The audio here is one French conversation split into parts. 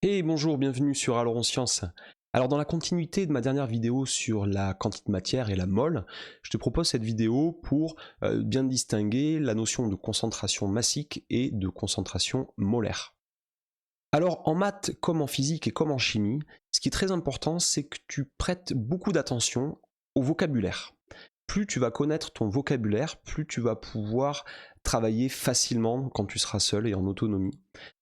Hey bonjour, bienvenue sur Aleron Science. Alors dans la continuité de ma dernière vidéo sur la quantité de matière et la mole, je te propose cette vidéo pour bien distinguer la notion de concentration massique et de concentration molaire. Alors en maths comme en physique et comme en chimie, ce qui est très important c'est que tu prêtes beaucoup d'attention au vocabulaire. Plus tu vas connaître ton vocabulaire, plus tu vas pouvoir travailler facilement quand tu seras seul et en autonomie.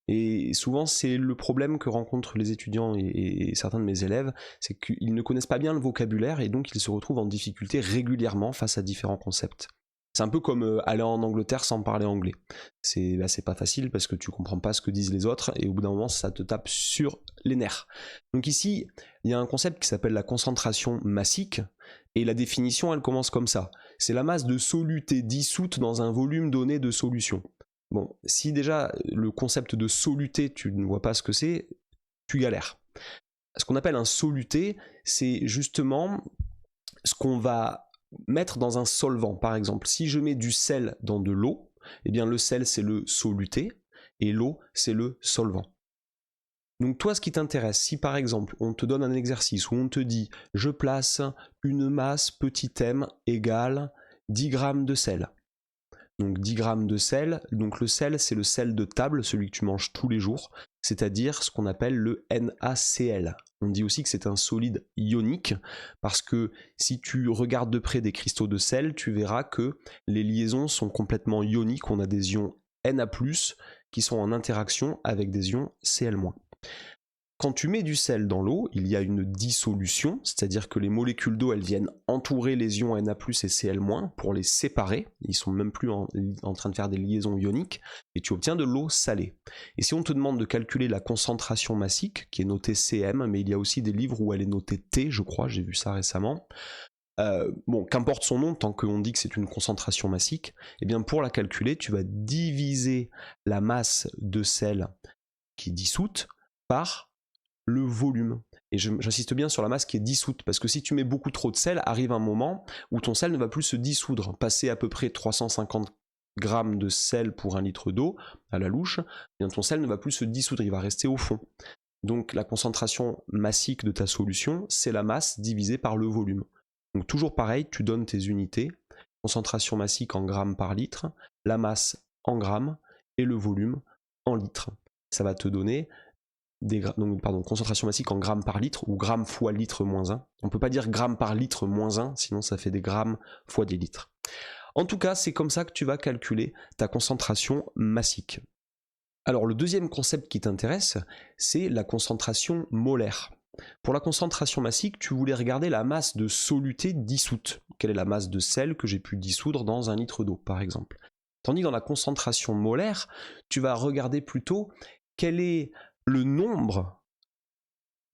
Et souvent, c'est le problème que rencontrent les étudiants et certains de mes élèves, c'est qu'ils ne connaissent pas bien le vocabulaire et donc ils se retrouvent en difficulté régulièrement face à différents concepts. C'est un peu comme aller en Angleterre sans parler anglais. C'est pas facile parce que tu comprends pas ce que disent les autres et au bout d'un moment, ça te tape sur les nerfs. Donc ici, il y a un concept qui s'appelle la concentration massique et la définition, elle commence comme ça. C'est la masse de soluté dissoute dans un volume donné de solution. Bon, si déjà le concept de soluté, tu ne vois pas ce que c'est, tu galères. Ce qu'on appelle un soluté, c'est justement ce qu'on va mettre dans un solvant. Par exemple, si je mets du sel dans de l'eau, eh bien le sel c'est le soluté et l'eau c'est le solvant. Donc toi, ce qui t'intéresse, si par exemple on te donne un exercice où on te dit je place une masse petit m égale 10 grammes de sel. Donc 10 grammes de sel, donc le sel c'est le sel de table, celui que tu manges tous les jours, c'est-à-dire ce qu'on appelle le NaCl. On dit aussi que c'est un solide ionique, parce que si tu regardes de près des cristaux de sel, tu verras que les liaisons sont complètement ioniques, on a des ions Na+, qui sont en interaction avec des ions Cl-. Quand tu mets du sel dans l'eau, il y a une dissolution, c'est-à-dire que les molécules d'eau, elles viennent entourer les ions Na+, et Cl- pour les séparer, ils sont même plus en train de faire des liaisons ioniques, et tu obtiens de l'eau salée. Et si on te demande de calculer la concentration massique, qui est notée Cm, mais il y a aussi des livres où elle est notée T, je crois, j'ai vu ça récemment, bon, qu'importe son nom, tant qu'on dit que c'est une concentration massique, et bien pour la calculer, tu vas diviser la masse de sel qui est dissoute par le volume. Et j'insiste bien sur la masse qui est dissoute, parce que si tu mets beaucoup trop de sel, arrive un moment où ton sel ne va plus se dissoudre. Passer à peu près 350 grammes de sel pour 1 litre d'eau, à la louche, eh bien ton sel ne va plus se dissoudre, il va rester au fond. Donc la concentration massique de ta solution, c'est la masse divisée par le volume. Donc toujours pareil, tu donnes tes unités, concentration massique en grammes par litre, la masse en grammes et le volume en litres. Ça va te donner concentration massique en grammes par litre ou grammes fois litre moins 1. On ne peut pas dire grammes par litre moins 1, sinon ça fait des grammes fois des litres. En tout cas, c'est comme ça que tu vas calculer ta concentration massique. Alors le deuxième concept qui t'intéresse, c'est la concentration molaire. Pour la concentration massique, tu voulais regarder la masse de soluté dissoute. Quelle est la masse de sel que j'ai pu dissoudre dans 1 litre d'eau, par exemple. Tandis que dans la concentration molaire, tu vas regarder plutôt quel est le nombre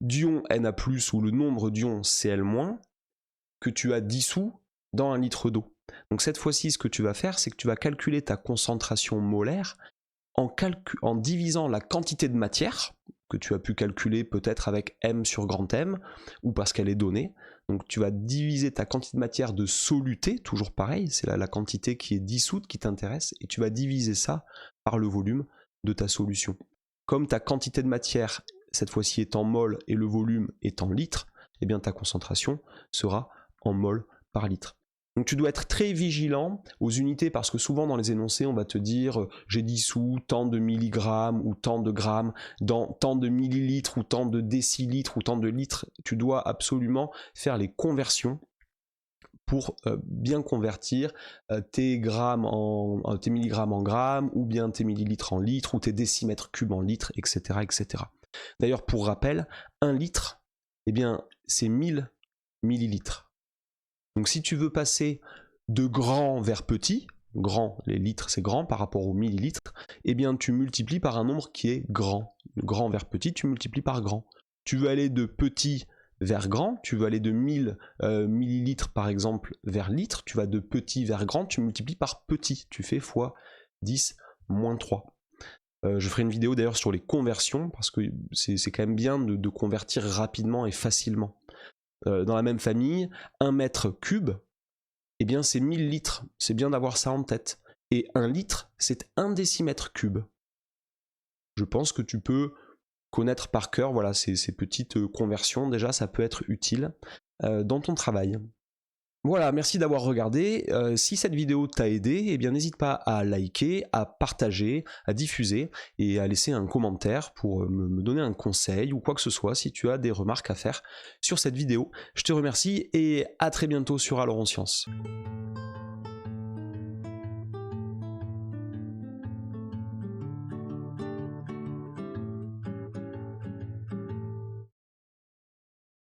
d'ions Na+, ou le nombre d'ions Cl- que tu as dissous dans 1 litre d'eau. Donc cette fois-ci, ce que tu vas faire, c'est que tu vas calculer ta concentration molaire en divisant la quantité de matière, que tu as pu calculer peut-être avec M sur grand M, ou parce qu'elle est donnée. Donc tu vas diviser ta quantité de matière de soluté, toujours pareil, c'est la quantité qui est dissoute qui t'intéresse, et tu vas diviser ça par le volume de ta solution. Comme ta quantité de matière, cette fois-ci est en mol et le volume est en litres, eh bien ta concentration sera en mol par litre. Donc tu dois être très vigilant aux unités parce que souvent dans les énoncés on va te dire j'ai dissous tant de milligrammes ou tant de grammes dans tant de millilitres ou tant de décilitres ou tant de litres. Tu dois absolument faire les conversions pour bien convertir tes milligrammes en grammes, ou bien tes millilitres en litres, ou tes décimètres cubes en litres, etc. etc. D'ailleurs, pour rappel, 1 litre, eh bien, c'est 1000 millilitres. Donc si tu veux passer de grand vers petit, grand, les litres c'est grand par rapport aux millilitres, eh bien tu multiplies par un nombre qui est grand. Grand vers petit, tu multiplies par grand. Tu veux aller de petit vers grand, tu veux aller de 1000 millilitres par exemple vers litre, tu vas de petit vers grand, tu multiplies par petit, tu fais fois 10 moins 3. Je ferai une vidéo d'ailleurs sur les conversions, parce que c'est quand même bien de convertir rapidement et facilement. Dans la même famille, 1 mètre cube, eh bien c'est 1000 litres, c'est bien d'avoir ça en tête. Et 1 litre, c'est 1 décimètre cube. Je pense que tu peux connaître par cœur, voilà, ces petites conversions, déjà, ça peut être utile dans ton travail. Voilà, merci d'avoir regardé. Si cette vidéo t'a aidé, eh bien n'hésite pas à liker, à partager, à diffuser et à laisser un commentaire pour me donner un conseil ou quoi que ce soit si tu as des remarques à faire sur cette vidéo. Je te remercie et à très bientôt sur Alors en Science.